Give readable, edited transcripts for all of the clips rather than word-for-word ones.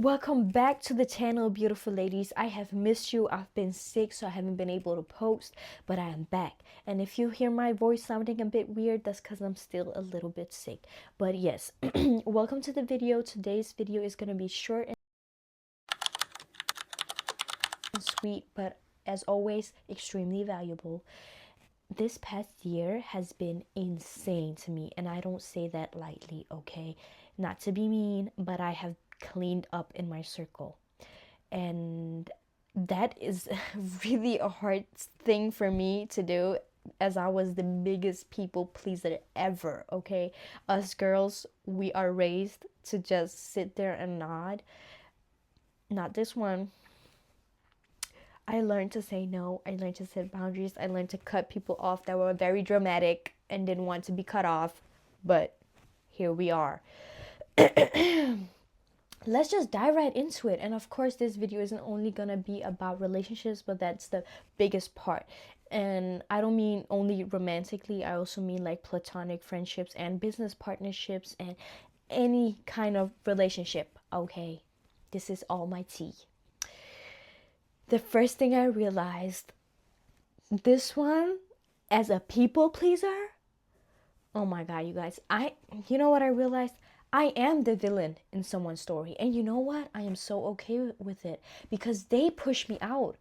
Welcome back to the channel, beautiful ladies. I have missed you. I've been sick, so I haven't been able to post, but I am back. And if you hear my voice sounding a bit weird, that's because I'm still a little bit sick. But yes, welcome to the video. Today's video is going to be short and sweet, but as always, extremely valuable. This past year has been insane to me, and I don't say that lightly, okay? Not to be mean, but I have cleaned up in my circle. And that is really a hard thing for me to do, as I was the biggest people pleaser ever, okay? Us girls, we are raised to just sit there and nod. Not this one. I learned to say no. I learned to set boundaries. I learned to cut people off that were very dramatic and didn't want to be cut off. But here we are. Let's just dive right into it. And of course, this video isn't only gonna be about relationships, but that's the biggest part. And I don't mean only romantically, I also mean like platonic friendships and business partnerships and any kind of relationship. Okay, this is all my tea. The first thing I realized, this one, as a people pleaser, oh my god, you guys, you know what I realized? I am the villain in someone's story. And you know what? I am so okay with it, because they pushed me out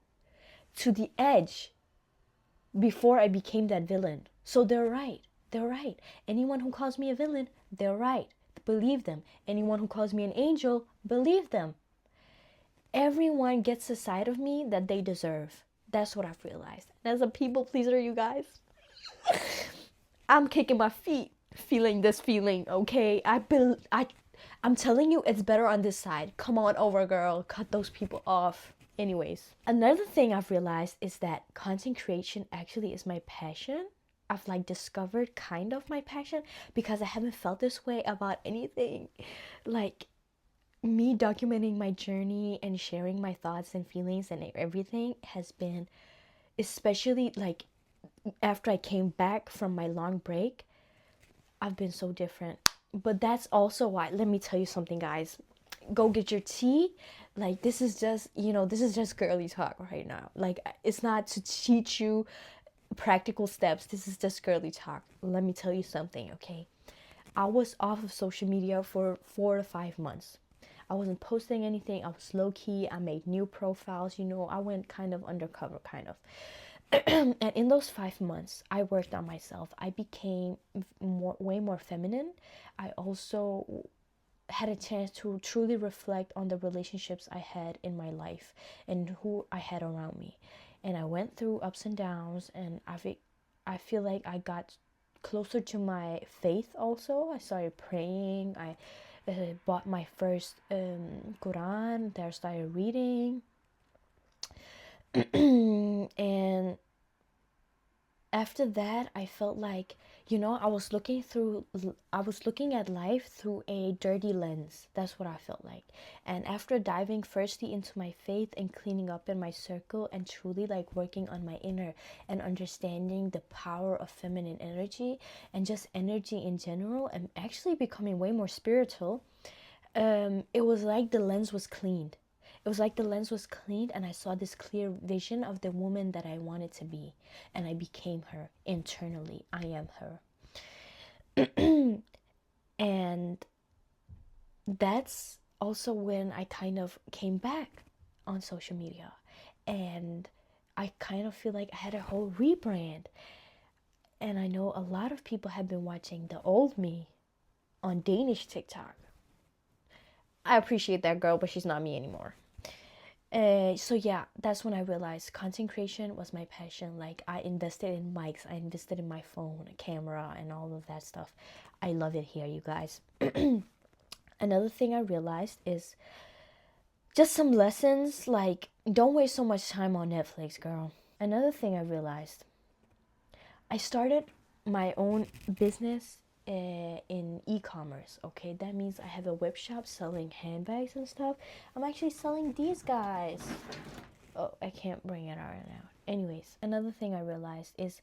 to the edge before I became that villain. So they're right. They're right. Anyone who calls me a villain, they're right. Believe them. Anyone who calls me an angel, believe them. Everyone gets a side of me that they deserve. That's what I've realized. And as a people pleaser, you guys, I'm kicking my feet feeling this feeling, okay? I'm telling you, it's better on this side. Come on over, girl. Cut those people off. Anyways, another thing I've realized is that content creation actually is my passion. I've like discovered kind of my passion, because I haven't felt this way about anything. Like, me documenting my journey and sharing my thoughts and feelings and everything has been, especially like after I came back from my long break, I've been so different. But that's also why, let me tell you something, guys. Go get your tea. Like, this is just, this is just girly talk right now. Like, it's not to teach you practical steps. This is just girly talk. Let me tell you something, okay? I was off of social media for 4 to 5 months. I wasn't posting anything. I was low key. I made new profiles. I went kind of undercover, kind of. And in those 5 months, I worked on myself. I became way more feminine. I also had a chance to truly reflect on the relationships I had in my life and who I had around me. And I went through ups and downs, and I feel like I got closer to my faith also. I started praying. I bought my first Quran that I started reading. And after that, I felt like, I was looking at life through a dirty lens. That's what I felt like. And after diving firstly into my faith and cleaning up in my circle and truly like working on my inner and understanding the power of feminine energy and just energy in general, and actually becoming way more spiritual, it was like the lens was cleaned. It was like the lens was cleaned, and I saw this clear vision of the woman that I wanted to be. And I became her internally. I am her. And that's also when I kind of came back on social media. And I kind of feel like I had a whole rebrand. And I know a lot of people have been watching the old me on Danish TikTok. I appreciate that girl, but she's not me anymore. So yeah, that's when I realized content creation was my passion. Like, I invested in mics, I invested in my phone, camera, and all of that stuff. I love it here, you guys. Another thing I realized is just some lessons, like, don't waste so much time on Netflix, girl. Another thing I realized, I started my own business in e-commerce. Okay, that means I have a web shop selling handbags and stuff. I'm actually selling these guys. Oh, I can't bring it out now. Anyways, another thing I realized is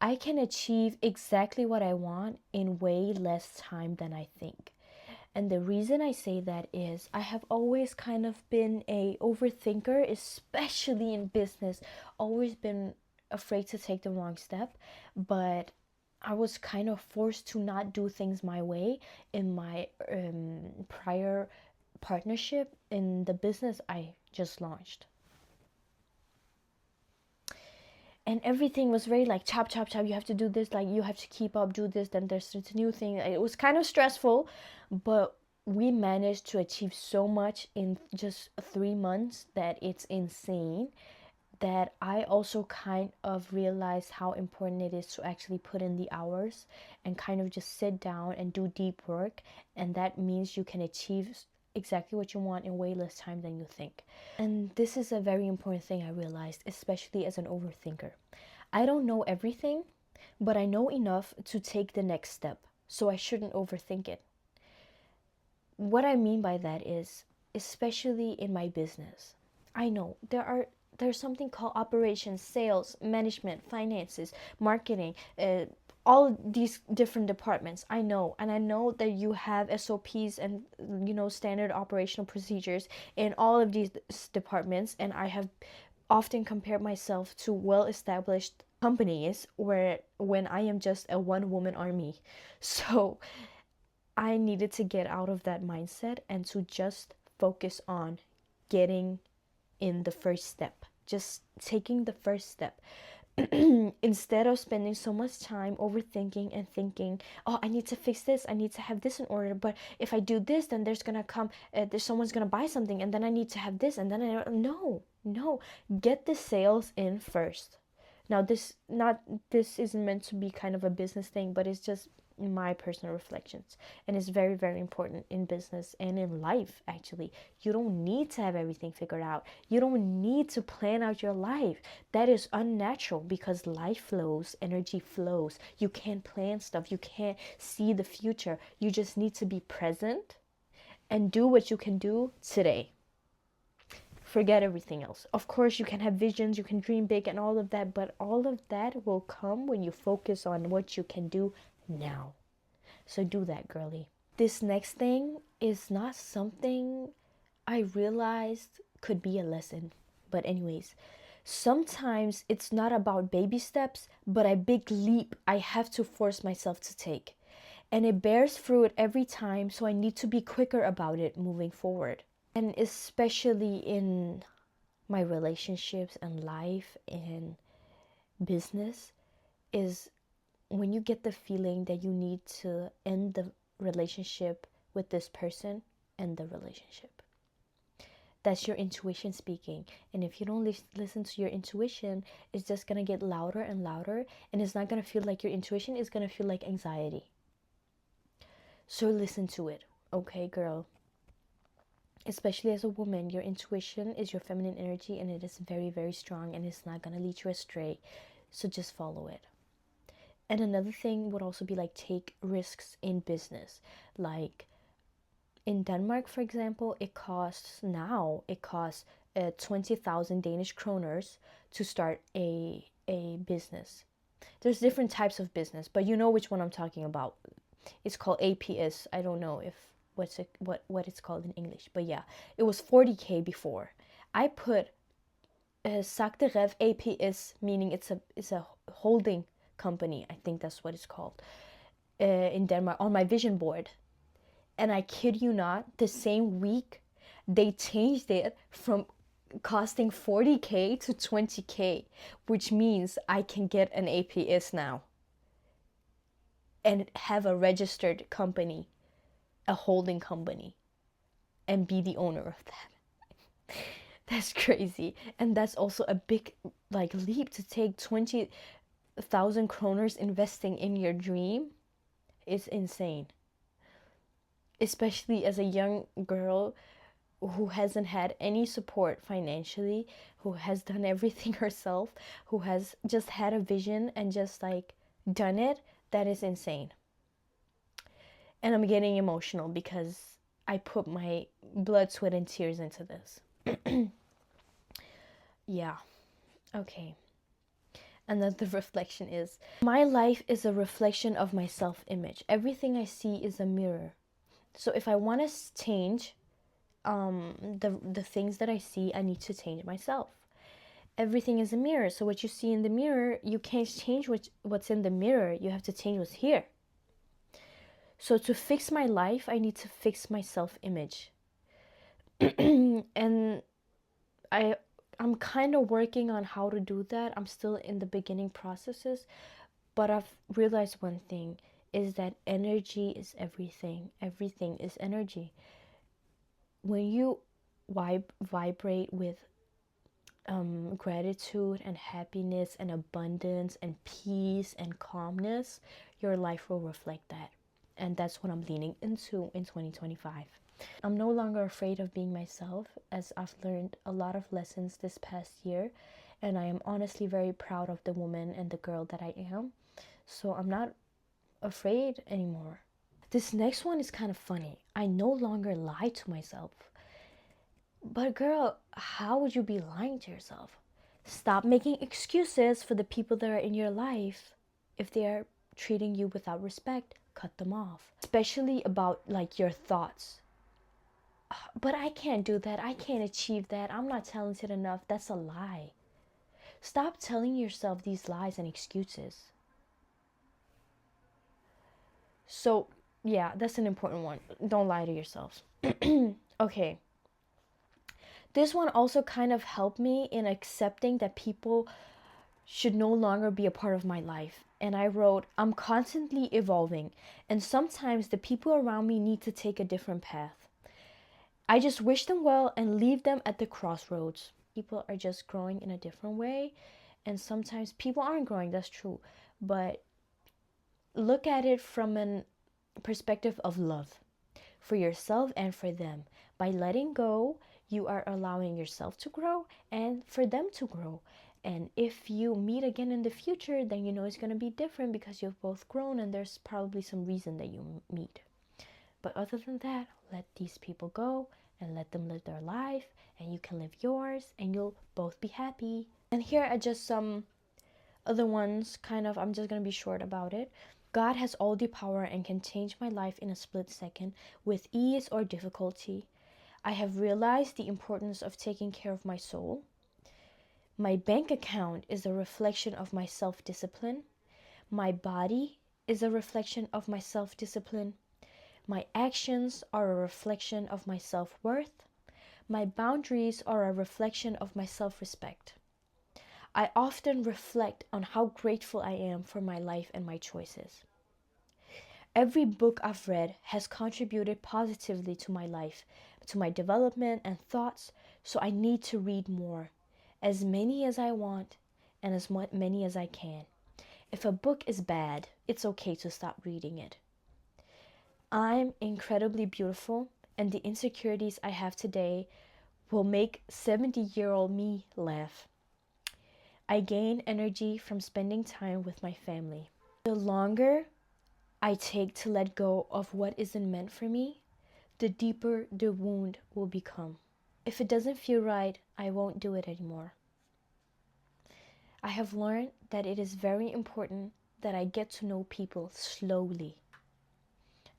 I can achieve exactly what I want in way less time than I think. And the reason I say that is I have always kind of been a overthinker, especially in business. Always been afraid to take the wrong step, but I was kind of forced to not do things my way in my prior partnership in the business I just launched. And everything was very like chop chop chop, you have to do this, like you have to keep up, do this, then there's this new thing. It was kind of stressful, but we managed to achieve so much in just 3 months that it's insane, that I also kind of realized how important it is to actually put in the hours and kind of just sit down and do deep work. And that means you can achieve exactly what you want in way less time than you think. And this is a very important thing I realized, especially as an overthinker. I don't know everything, but I know enough to take the next step, so I shouldn't overthink it. What I mean by that is, especially in my business, I know there's something called operations, sales, management, finances, marketing, all these different departments. I know, and I know that you have SOPs and standard operational procedures in all of these departments, and I have often compared myself to well-established companies where when I am just a one-woman army. So I needed to get out of that mindset and to just focus on getting in the first step, just taking the first step. Instead of spending so much time overthinking and thinking, oh, I need to fix this, I need to have this in order, but if I do this, then there's gonna come there's someone's gonna buy something, and then I need to have this, and then no, get the sales in first. Now this isn't meant to be kind of a business thing, but it's just my personal reflections, and it's very, very important in business and in life. Actually, you don't need to have everything figured out. You don't need to plan out your life. That is unnatural, because life flows, energy flows. You can't plan stuff, you can't see the future. You just need to be present and do what you can do today. Forget everything else. Of course, you can have visions, you can dream big and all of that, but all of that will come when you focus on what you can do now. So do that, girly. This next thing is not something I realized could be a lesson. But anyways, sometimes it's not about baby steps, but a big leap I have to force myself to take. And it bears fruit every time, so I need to be quicker about it moving forward. And especially in my relationships and life and business, is when you get the feeling that you need to end the relationship with this person, end the relationship. That's your intuition speaking. And if you don't listen to your intuition, it's just going to get louder and louder. And it's not going to feel like your intuition, it's going to feel like anxiety. So listen to it, okay, girl? Especially as a woman, your intuition is your feminine energy, and it is very, very strong, and it's not going to lead you astray. So just follow it. And another thing would also be like, take risks in business. Like in Denmark, for example, it costs 20,000 Danish kroners to start a business. There's different types of business, but you know which one I'm talking about. It's called APS. I don't know if what it's called in English, but yeah, it was 40K before. I put Sakterev APS, meaning it's a holding company, I think that's what it's called, in Denmark, on my vision board. And I kid you not, the same week they changed it from costing 40K to 20K, which means I can get an APS now and have a registered company, a holding company, and be the owner of that. That's crazy. And that's also a big like leap to take. 20,000 kroners investing in your dream is insane, especially as a young girl who hasn't had any support financially, who has done everything herself, who has just had a vision and just like done it. That is insane. And I'm getting emotional because I put my blood, sweat, and tears into this. Yeah. Okay. Another reflection is, my life is a reflection of my self-image. Everything I see is a mirror. So if I want to change the things that I see, I need to change myself. Everything is a mirror. So what you see in the mirror, you can't change what's in the mirror. You have to change what's here. So to fix my life, I need to fix my self-image. And I I'm kind of working on how to do that. I'm still in the beginning processes, but I've realized one thing is that energy is everything. Everything is energy. When you vibrate with gratitude and happiness and abundance and peace and calmness, your life will reflect that. And that's what I'm leaning into in 2025. I'm no longer afraid of being myself, as I've learned a lot of lessons this past year, and I am honestly very proud of the woman and the girl that I am. So I'm not afraid anymore. This next one is kind of funny. I no longer lie to myself. But girl, how would you be lying to yourself? Stop making excuses for the people that are in your life. If they are treating you without respect, cut them off. Especially about like your thoughts. But I can't do that. I can't achieve that. I'm not talented enough. That's a lie. Stop telling yourself these lies and excuses. So, yeah, that's an important one. Don't lie to yourself. Okay. This one also kind of helped me in accepting that people should no longer be a part of my life. And I wrote, I'm constantly evolving, and sometimes the people around me need to take a different path. I just wish them well and leave them at the crossroads. People are just growing in a different way, and sometimes people aren't growing, that's true. But look at it from a perspective of love for yourself and for them. By letting go, you are allowing yourself to grow and for them to grow. And if you meet again in the future, then you know it's going to be different because you've both grown and there's probably some reason that you meet. But other than that, let these people go and let them live their life, and you can live yours, and you'll both be happy. And here are just some other ones, kind of, I'm just going to be short about it. God has all the power and can change my life in a split second with ease or difficulty. I have realized the importance of taking care of my soul. My bank account is a reflection of my self-discipline. My body is a reflection of my self-discipline. My actions are a reflection of my self-worth. My boundaries are a reflection of my self-respect. I often reflect on how grateful I am for my life and my choices. Every book I've read has contributed positively to my life, to my development and thoughts, so I need to read more, as many as I want and as many as I can. If a book is bad, it's okay to stop reading it. I'm incredibly beautiful, and the insecurities I have today will make 70-year-old me laugh. I gain energy from spending time with my family. The longer I take to let go of what isn't meant for me, the deeper the wound will become. If it doesn't feel right, I won't do it anymore. I have learned that it is very important that I get to know people slowly.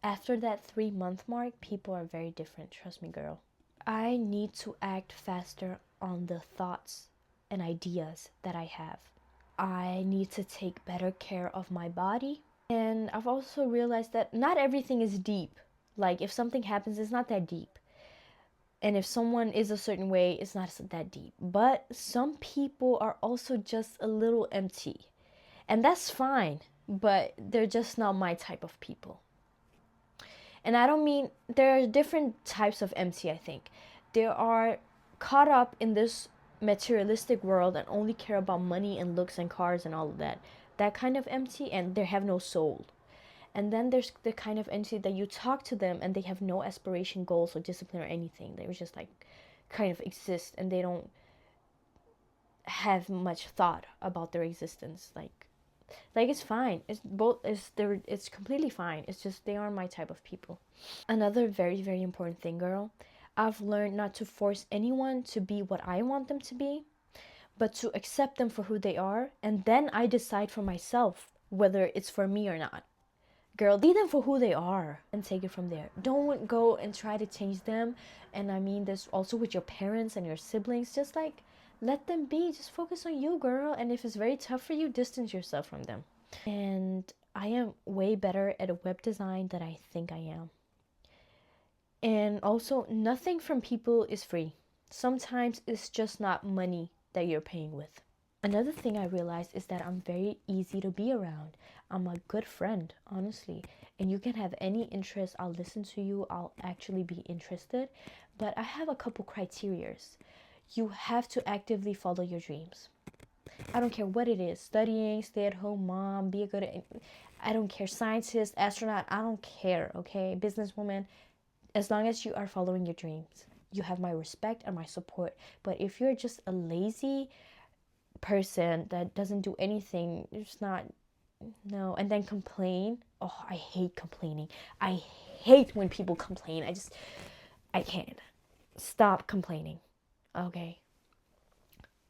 After that 3-month mark, people are very different, trust me, girl. I need to act faster on the thoughts and ideas that I have. I need to take better care of my body. And I've also realized that not everything is deep. Like if something happens, it's not that deep. And if someone is a certain way, it's not that deep. But some people are also just a little empty. And that's fine. But they're just not my type of people. And I don't mean, there are different types of empty, I think. They are caught up in this materialistic world and only care about money and looks and cars and all of that. That kind of empty, and they have no soul. And then there's the kind of empty that you talk to them and they have no aspiration, goals, or discipline or anything. They just like kind of exist and they don't have much thought about their existence. Like it's fine. It's completely fine. It's just they aren't my type of people. Another very, very important thing, girl. I've learned not to force anyone to be what I want them to be, but to accept them for who they are, and then I decide for myself whether it's for me or not. Girl, see them for who they are and take it from there. Don't go and try to change them. And I mean this also with your parents and your siblings. Just like let them be. Just focus on you, girl. And if it's very tough for you, distance yourself from them. And I am way better at web design than I think I am. And also, nothing from people is free. Sometimes it's just not money that you're paying with. Another thing I realized is that I'm very easy to be around. I'm a good friend, honestly. And you can have any interest. I'll listen to you. I'll actually be interested. But I have a couple criterias. You have to actively follow your dreams. I don't care what it is. Studying, stay at home mom, be a good, I don't care, scientist, astronaut, I don't care, okay? Businesswoman, as long as you are following your dreams, you have my respect and my support. But if you're just a lazy person that doesn't do anything, it's not, no, and then complain. Oh, I hate complaining. I hate when people complain. I can't. Stop complaining, okay?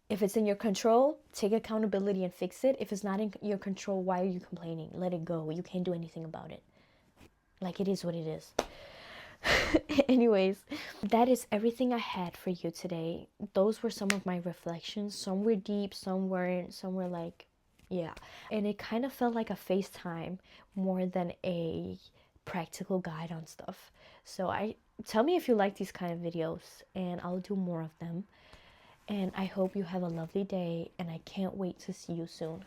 If it's in your control, take accountability and fix it. If it's not in your control, why are you complaining? Let it go. You can't do anything about it. Like, it is what it is. Anyways, that is everything I had for you today. Those were some of my reflections. Some were deep, some weren't, some were like, yeah. And it kind of felt like a FaceTime more than a practical guide on stuff. So I tell me if you like these kind of videos and I'll do more of them. And I hope you have a lovely day and I can't wait to see you soon.